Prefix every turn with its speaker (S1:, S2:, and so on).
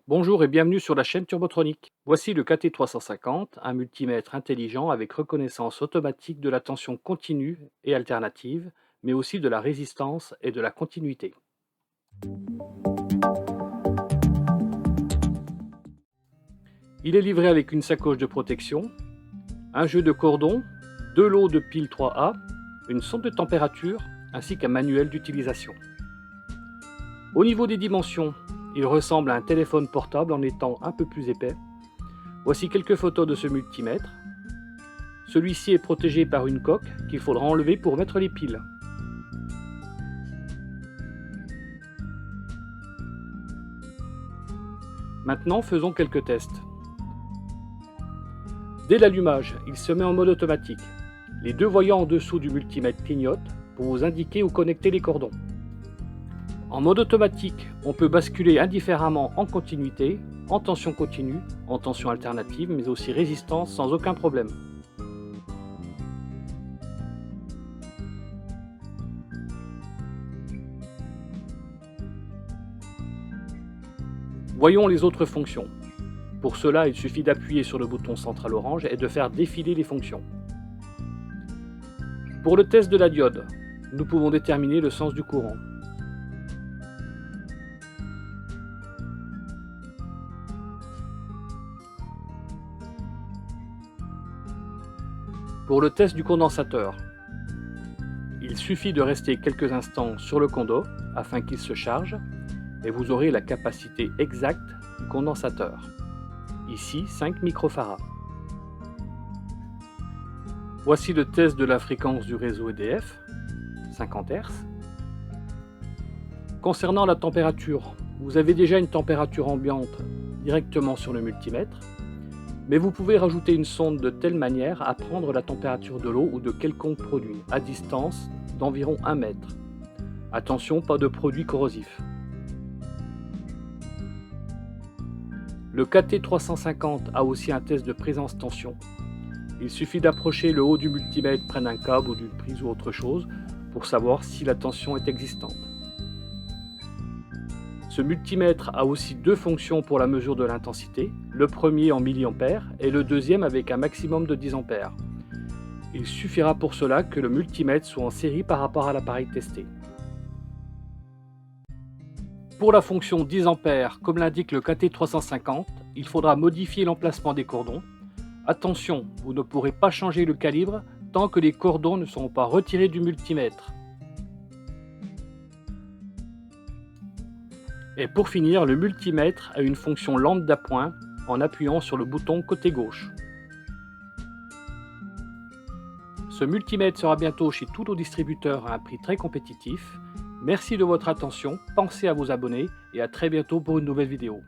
S1: Bonjour et bienvenue sur la chaîne Turbotronic. Voici le KT350, un multimètre intelligent avec reconnaissance automatique de la tension continue et alternative, mais aussi de la résistance et de la continuité. Il est livré avec une sacoche de protection, un jeu de cordon, deux lots de piles 3A, une sonde de température ainsi qu'un manuel d'utilisation. Au niveau des dimensions, il ressemble à un téléphone portable en étant un peu plus épais. Voici quelques photos de ce multimètre. Celui-ci est protégé par une coque qu'il faudra enlever pour mettre les piles. Maintenant, faisons quelques tests. Dès l'allumage, il se met en mode automatique. Les deux voyants en dessous du multimètre clignotent pour vous indiquer où connecter les cordons. En mode automatique, on peut basculer indifféremment en continuité, en tension continue, en tension alternative, mais aussi résistance sans aucun problème. Voyons les autres fonctions. Pour cela, il suffit d'appuyer sur le bouton central orange et de faire défiler les fonctions. Pour le test de la diode, nous pouvons déterminer le sens du courant. Pour le test du condensateur, il suffit de rester quelques instants sur le condo afin qu'il se charge et vous aurez la capacité exacte du condensateur. Ici 5 microfarads. Voici le test de la fréquence du réseau EDF, 50 Hz. Concernant la température, vous avez déjà une température ambiante directement sur le multimètre, mais vous pouvez rajouter une sonde de telle manière à prendre la température de l'eau ou de quelconque produit à distance d'environ 1 mètre. Attention, pas de produits corrosifs. Le KT350 a aussi un test de présence tension. Il suffit d'approcher le haut du multimètre près d'un câble ou d'une prise ou autre chose pour savoir si la tension est existante. Ce multimètre a aussi deux fonctions pour la mesure de l'intensité, le premier en milliampères et le deuxième avec un maximum de 10 ampères. Il suffira pour cela que le multimètre soit en série par rapport à l'appareil testé. Pour la fonction 10 ampères, comme l'indique le KT350, il faudra modifier l'emplacement des cordons. Attention, vous ne pourrez pas changer le calibre tant que les cordons ne seront pas retirés du multimètre. Et pour finir, le multimètre a une fonction lampe d'appoint en appuyant sur le bouton côté gauche. Ce multimètre sera bientôt chez tous nos distributeurs à un prix très compétitif. Merci de votre attention, pensez à vous abonner et à très bientôt pour une nouvelle vidéo.